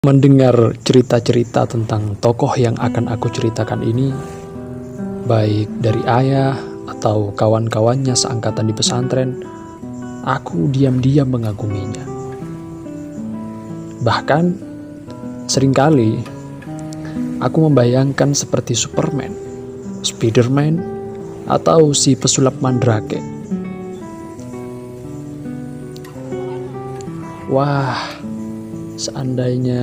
Mendengar cerita-cerita tentang tokoh yang akan aku ceritakan ini, baik dari ayah atau kawan-kawannya seangkatan di pesantren, aku diam-diam mengaguminya. Bahkan, seringkali aku membayangkan seperti Superman, Spiderman, atau si pesulap Mandrake. Wah, seandainya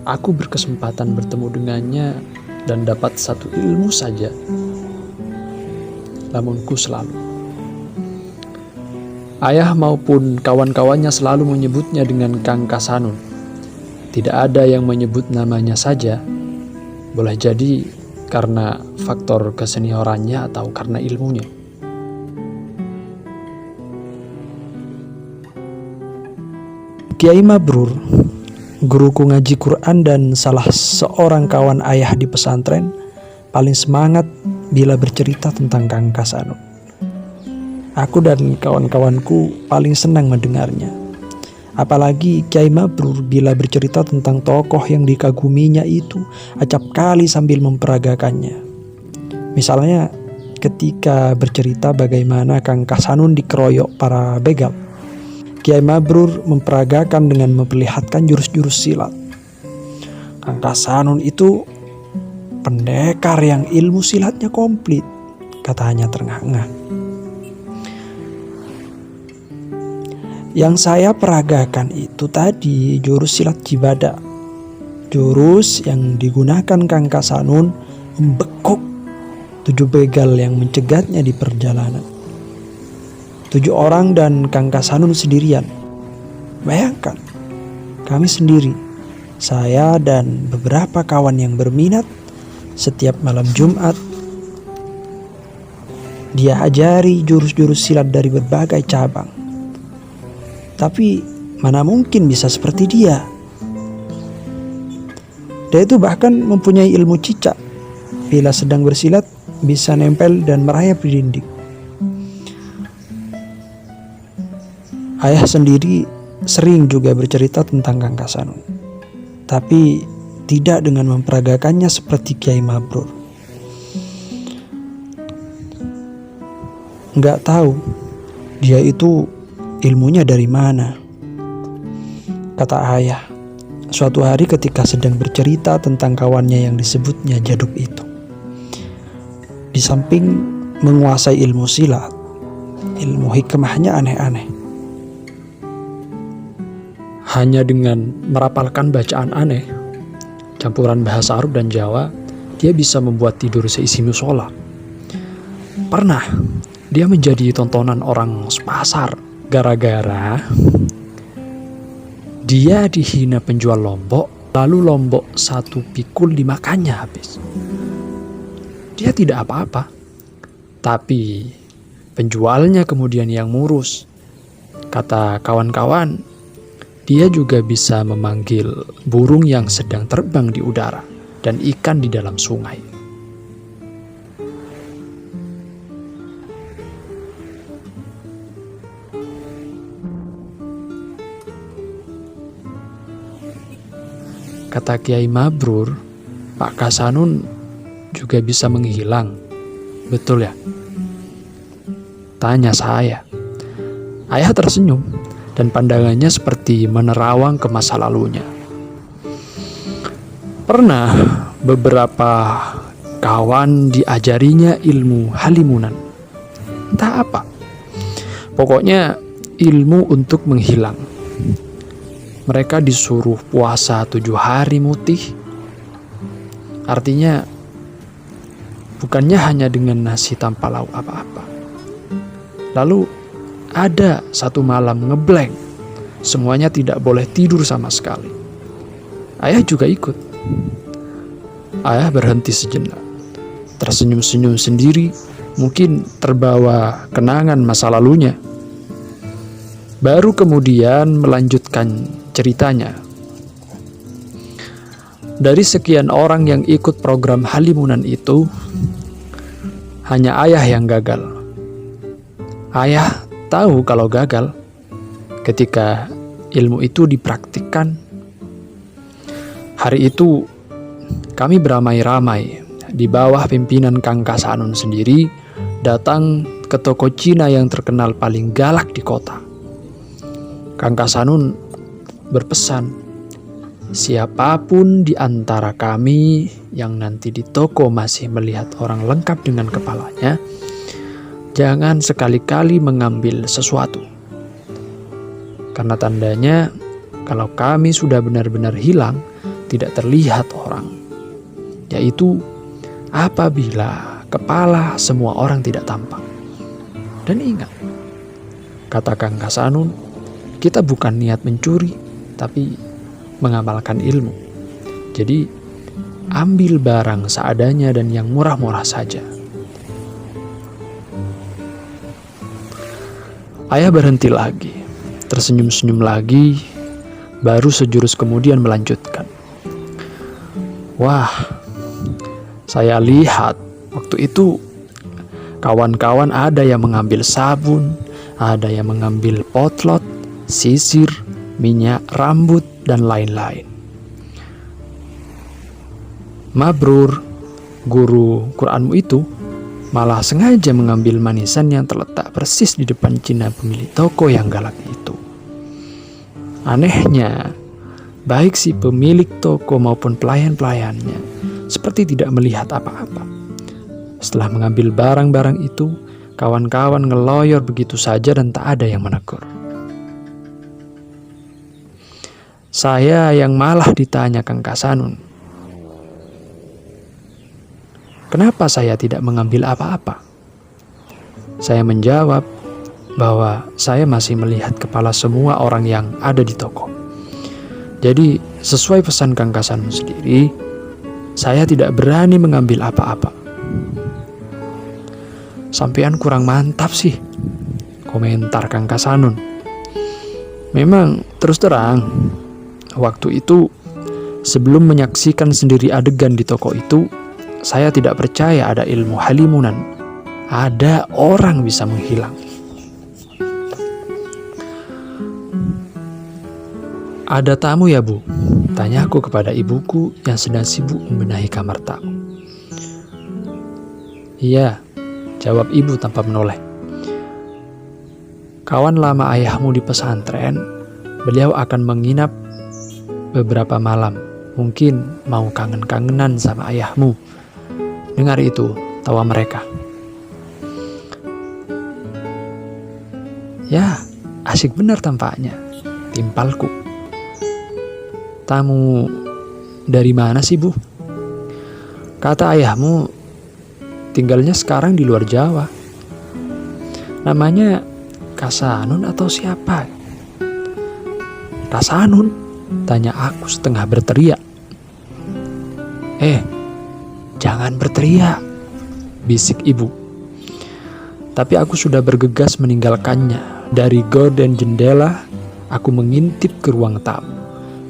aku berkesempatan bertemu dengannya dan dapat satu ilmu saja, lamunku selalu. Ayah maupun kawan-kawannya selalu menyebutnya dengan Kang Kasanun. Tidak ada yang menyebut namanya saja. Boleh jadi karena faktor keseniorannya atau karena ilmunya. Kiai Mabrur, guruku ngaji Quran dan salah seorang kawan ayah di pesantren, paling semangat bila bercerita tentang Kang Kasanun. Aku dan kawan-kawanku paling senang mendengarnya. Apalagi Kiai Mabrur bila bercerita tentang tokoh yang dikaguminya itu acap kali sambil memperagakannya. Misalnya ketika bercerita bagaimana Kang Kasanun dikeroyok para begal, Kiai Mabrur memperagakan dengan memperlihatkan jurus-jurus silat. Kang Kasanun itu pendekar yang ilmu silatnya komplit, katanya terengah-engah. Yang saya peragakan itu tadi jurus silat Jibada. Jurus yang digunakan Kang Kasanun membekuk 7 begal yang mencegatnya di perjalanan. 7 orang dan Kang Kasanun sendirian. Bayangkan, kami sendiri, saya dan beberapa kawan yang berminat, setiap malam Jumat dia ajari jurus-jurus silat dari berbagai cabang. Tapi mana mungkin bisa seperti dia? Dia itu bahkan mempunyai ilmu cicak. Bila sedang bersilat bisa nempel dan merayap di dinding. Ayah sendiri sering juga bercerita tentang Kang Kasanun, tapi tidak dengan memperagakannya seperti Kiai Mabrur. Nggak tahu dia itu ilmunya dari mana. Kata ayah, suatu hari ketika sedang bercerita tentang kawannya yang disebutnya Jaduk itu, di samping menguasai ilmu silat, ilmu hikmahnya aneh-aneh. Hanya dengan merapalkan bacaan aneh, campuran bahasa Arab dan Jawa, dia bisa membuat tidur seisi musola. Pernah, dia menjadi tontonan orang sepasar gara-gara dia dihina penjual lombok, lalu lombok 1 pikul dimakannya habis. Dia tidak apa-apa, tapi penjualnya kemudian yang ngurus. Kata kawan-kawan, dia juga bisa memanggil burung yang sedang terbang di udara dan ikan di dalam sungai. Kata Kiai Mabrur, Pak Kasanun juga bisa menghilang. Betul ya? Tanya saya. Ayah tersenyum dan pandangannya seperti menerawang ke masa lalunya. Pernah beberapa kawan diajarinya ilmu halimunan. Entah apa. Pokoknya ilmu untuk menghilang. Mereka disuruh puasa 7 hari mutih. Artinya bukannya hanya dengan nasi tanpa lauk apa-apa. Lalu ada 1 malam ngeblank, semuanya tidak boleh tidur sama sekali. Ayah juga ikut. Ayah berhenti sejenak, tersenyum-senyum sendiri, mungkin terbawa kenangan masa lalunya. Baru kemudian melanjutkan ceritanya. Dari sekian orang yang ikut program halimunan itu, hanya ayah yang gagal. Ayah tahu kalau gagal ketika ilmu itu dipraktikkan Hari itu kami beramai-ramai di bawah pimpinan Kang Kasanun sendiri datang ke toko Cina yang terkenal paling galak di kota. Kang Kasanun berpesan, siapapun di antara kami yang nanti di toko masih melihat orang lengkap dengan kepalanya, jangan sekali-kali mengambil sesuatu. Karena tandanya kalau kami sudah benar-benar hilang, tidak terlihat orang, yaitu apabila kepala semua orang tidak tampak. Dan ingat, kata Kang Kasanun, kita bukan niat mencuri, tapi mengamalkan ilmu. Jadi, ambil barang seadanya dan yang murah-murah saja. Ayah berhenti lagi, tersenyum-senyum lagi, baru sejurus kemudian melanjutkan. Wah, saya lihat waktu itu kawan-kawan ada yang mengambil sabun, ada yang mengambil potlot, sisir, minyak rambut, dan lain-lain. Mabrur, guru Quranmu itu malah sengaja mengambil manisan yang terletak persis di depan Cina pemilik toko yang galak itu. Anehnya, baik si pemilik toko maupun pelayan-pelayannya seperti tidak melihat apa-apa. Setelah mengambil barang-barang itu, kawan-kawan ngeloyor begitu saja dan tak ada yang menegur. Saya yang malah ditanya Kang Kasanun, kenapa saya tidak mengambil apa-apa? Saya menjawab bahwa saya masih melihat kepala semua orang yang ada di toko. Jadi, sesuai pesan Kang Kasanun sendiri, saya tidak berani mengambil apa-apa. Sampean kurang mantap sih, komentar Kang Kasanun. Memang terus terang, waktu itu sebelum menyaksikan sendiri adegan di toko itu, saya tidak percaya ada ilmu halimunan, ada orang bisa menghilang. Ada tamu ya Bu? Tanyaku kepada ibuku yang sedang sibuk membenahi kamar tamu. Iya, jawab ibu tanpa menoleh. Kawan lama ayahmu di pesantren, beliau akan menginap beberapa malam. Mungkin mau kangen-kangenan sama ayahmu. Dengar itu, tawa mereka. Ya, asik benar tampaknya, timpalku. Tamu dari mana sih Bu? Kata ayahmu tinggalnya sekarang di luar Jawa. Namanya Kasanun atau siapa? Kasanun? Tanya aku setengah berteriak. Jangan berteriak, bisik ibu. Tapi aku sudah bergegas meninggalkannya. Dari gorden jendela, aku mengintip ke ruang tamu.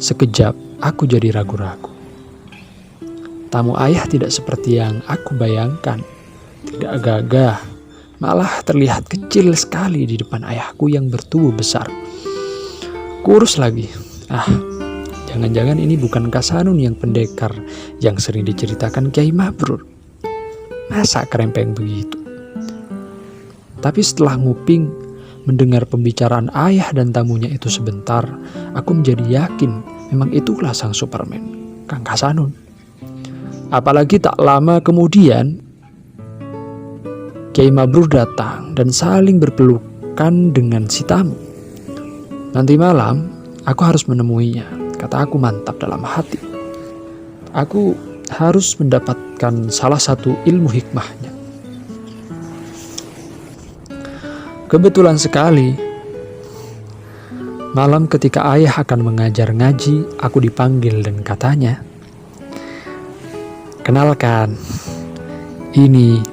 Sekejap, aku jadi ragu-ragu. Tamu ayah tidak seperti yang aku bayangkan. Tidak gagah, malah terlihat kecil sekali di depan ayahku yang bertubuh besar. Kurus lagi. Jangan-jangan ini bukan Kasanun yang pendekar yang sering diceritakan Kiai Mabrur. Masa kerempeng begitu? Tapi setelah nguping, mendengar pembicaraan ayah dan tamunya itu sebentar, aku menjadi yakin memang itulah sang Superman, Kang Kasanun. Apalagi tak lama kemudian, Kiai Mabrur datang dan saling berpelukan dengan si tamu. Nanti malam, aku harus menemuinya, kata aku mantap dalam hati. Aku harus mendapatkan salah satu ilmu hikmahnya. Kebetulan sekali, malam ketika ayah akan mengajar ngaji, aku dipanggil dan katanya, kenalkan, ini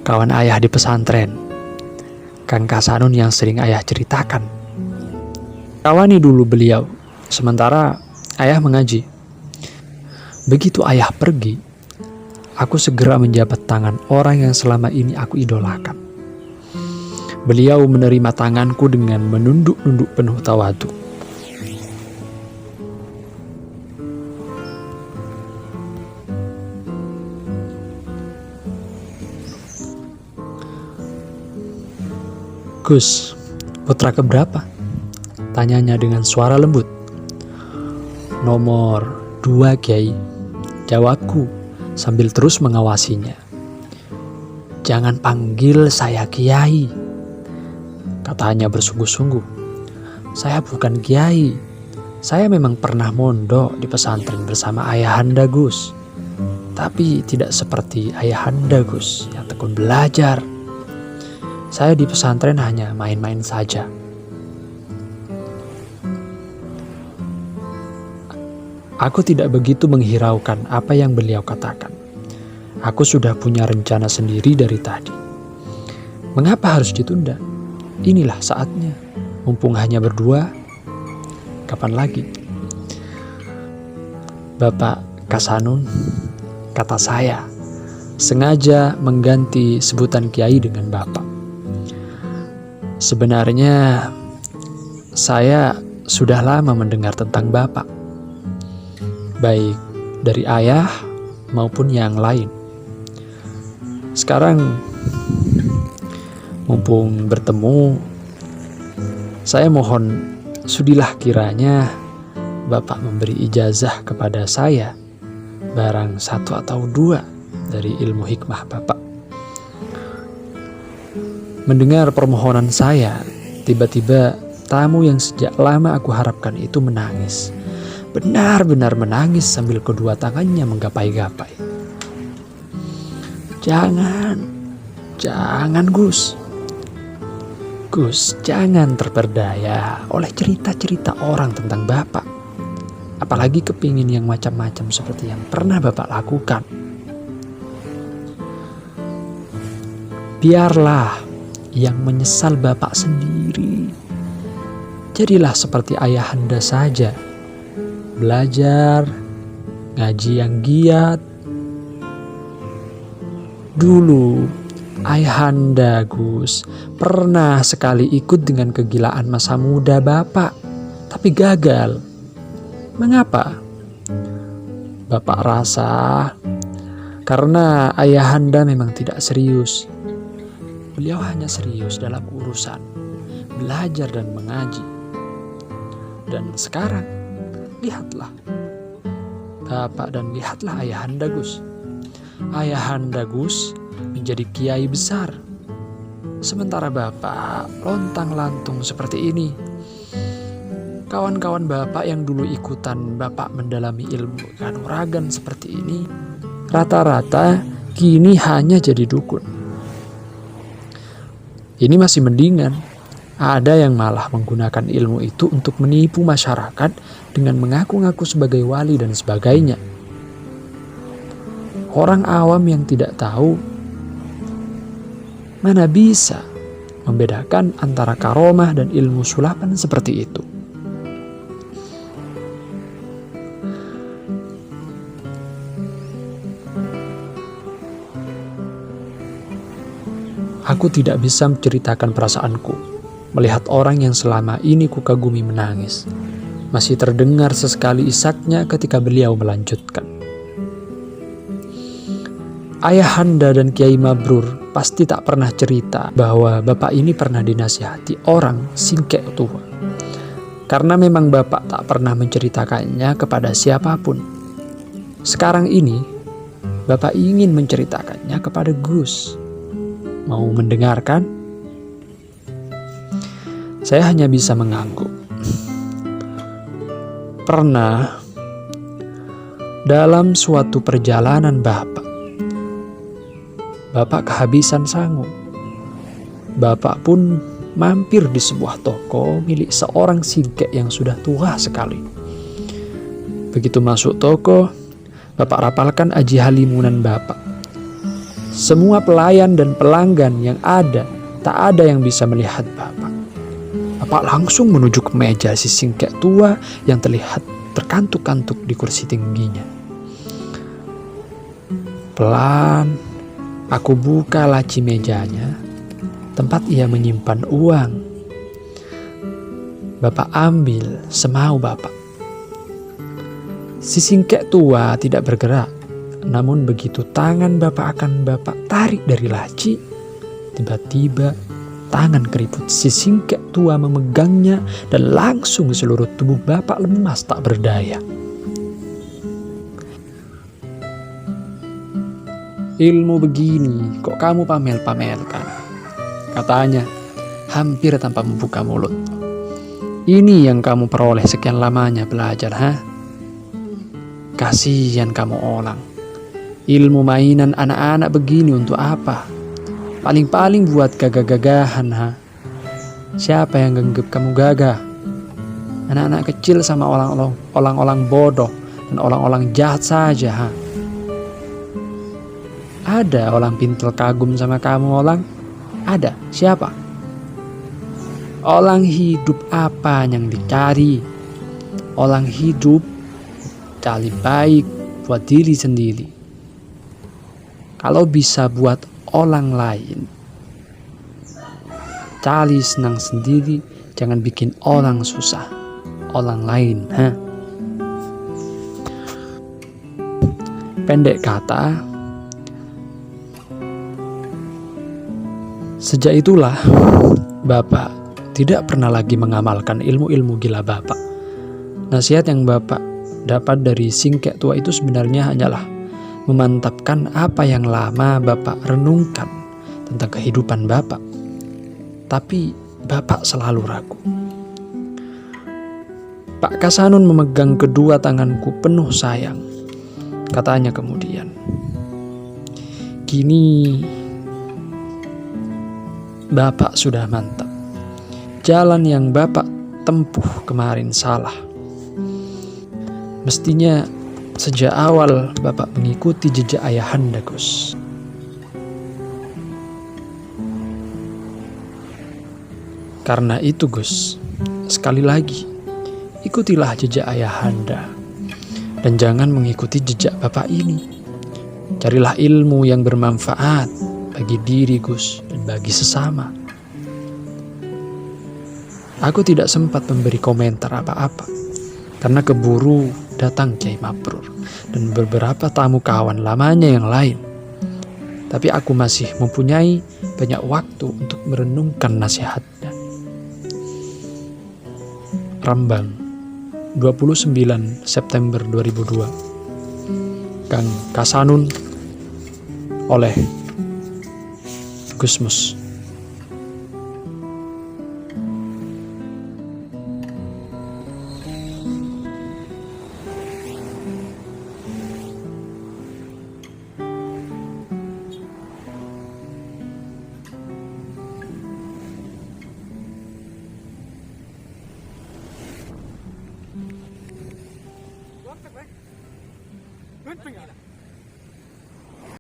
kawan ayah di pesantren, Kang Kasanun yang sering ayah ceritakan. Kawani dulu beliau, sementara ayah mengaji. Begitu ayah pergi, aku segera menjabat tangan orang yang selama ini aku idolakan. Beliau menerima tanganku dengan menunduk-nunduk penuh tawadu. "Gus, putra keberapa?" tanyanya dengan suara lembut. "Nomor 2, Kiai," jawabku sambil terus mengawasinya. "Jangan panggil saya Kiai," katanya bersungguh-sungguh. "Saya bukan Kiai. Saya memang pernah mondok di pesantren bersama ayahanda, Gus. Tapi tidak seperti ayahanda, Gus, yang tekun belajar. Saya di pesantren hanya main-main saja." Aku tidak begitu menghiraukan apa yang beliau katakan. Aku sudah punya rencana sendiri dari tadi. Mengapa harus ditunda? Inilah saatnya. Mumpung hanya berdua, kapan lagi? "Bapak Kasanun," kata saya, sengaja mengganti sebutan Kiai dengan Bapak. "Sebenarnya saya sudah lama mendengar tentang Bapak, baik dari ayah maupun yang lain. Sekarang mumpung bertemu, saya mohon sudilah kiranya Bapak memberi ijazah kepada saya, barang 1 atau 2 dari ilmu hikmah Bapak." Mendengar permohonan saya, tiba-tiba tamu yang sejak lama aku harapkan itu menangis. Benar-benar menangis sambil kedua tangannya menggapai-gapai. Jangan Gus. Gus, jangan terperdaya oleh cerita-cerita orang tentang Bapak. Apalagi kepingin yang macam-macam seperti yang pernah Bapak lakukan. Biarlah yang menyesal Bapak sendiri. Jadilah seperti ayahanda saja. Belajar, ngaji yang giat. Dulu, ayahanda Gus pernah sekali ikut dengan kegilaan masa muda Bapak, tapi gagal. Mengapa? Bapak rasa karena ayahanda memang tidak serius. Beliau hanya serius dalam urusan belajar dan mengaji. Dan sekarang, lihatlah Bapak dan lihatlah ayahanda Gus. Ayahanda Gus menjadi kiai besar, sementara Bapak lontang-lantung seperti ini. Kawan-kawan Bapak yang dulu ikutan Bapak mendalami ilmu kanuragan seperti ini, rata-rata kini hanya jadi dukun. Ini masih mendingan. Ada yang malah menggunakan ilmu itu untuk menipu masyarakat dengan mengaku-ngaku sebagai wali dan sebagainya. Orang awam yang tidak tahu mana bisa membedakan antara karomah dan ilmu sulapan seperti itu. Aku tidak bisa menceritakan perasaanku melihat orang yang selama ini kukagumi menangis. Masih terdengar sesekali isaknya ketika beliau melanjutkan. Ayahanda dan Kiai Mabrur pasti tak pernah cerita bahwa Bapak ini pernah dinasihati orang singkek tua. Karena memang Bapak tak pernah menceritakannya kepada siapapun. Sekarang ini, Bapak ingin menceritakannya kepada Gus. Mau mendengarkan? Saya hanya bisa mengangguk. Pernah dalam suatu perjalanan Bapak kehabisan sangu. Bapak pun mampir di sebuah toko milik seorang singkek yang sudah tua sekali. Begitu masuk toko, Bapak rapalkan aji halimunan Bapak. Semua pelayan dan pelanggan yang ada, tak ada yang bisa melihat Bapak. Bapak langsung menuju ke meja si singkek tua yang terlihat terkantuk-kantuk di kursi tingginya. Pelan, aku buka laci mejanya, tempat ia menyimpan uang. Bapak ambil semau Bapak. Si singkek tua tidak bergerak, namun begitu tangan Bapak akan Bapak tarik dari laci, tiba-tiba tangan keriput. Si singkek tua memegangnya dan langsung seluruh tubuh bapak lemas tak berdaya. "Ilmu begini kok kamu pamer-pamerkan?" katanya hampir tanpa membuka mulut. "Ini yang kamu peroleh sekian lamanya belajar, ha? Kasihan kamu orang. Ilmu mainan anak-anak begini untuk apa? Paling-paling buat gagah-gagahan, ha? Siapa yang genggam kamu gagah? Anak-anak kecil sama orang-orang bodoh dan orang-orang jahat saja, ha? Ada orang pintar kagum sama kamu, orang? Ada? Siapa? Orang hidup apa yang dicari? Orang hidup cari baik buat diri sendiri. Kalau bisa buat orang lain, cari senang sendiri, jangan bikin orang susah. Orang lain, ha? Pendek kata, sejak itulah Bapak tidak pernah lagi mengamalkan ilmu-ilmu gila Bapak. Nasihat yang Bapak dapat dari singkek tua itu sebenarnya hanyalah memantapkan apa yang lama Bapak renungkan tentang kehidupan Bapak. Tapi Bapak selalu ragu. Pak Kasanun memegang kedua tanganku penuh sayang. Katanya kemudian, "Kini Bapak sudah mantap. Jalan yang Bapak tempuh kemarin salah. Mestinya sejak awal Bapak mengikuti jejak ayahanda, Gus." Karena itu, Gus, sekali lagi, ikutilah jejak ayahanda. Dan jangan mengikuti jejak Bapak ini. Carilah ilmu yang bermanfaat bagi diri, Gus, dan bagi sesama. Aku tidak sempat memberi komentar apa-apa, karena keburu datang Kyai Mabrur dan beberapa tamu kawan lamanya yang lain. Tapi aku masih mempunyai banyak waktu untuk merenungkan nasihatnya. Rembang, 29 September 2002. Kang Kasanun oleh Gusmus. Good for you.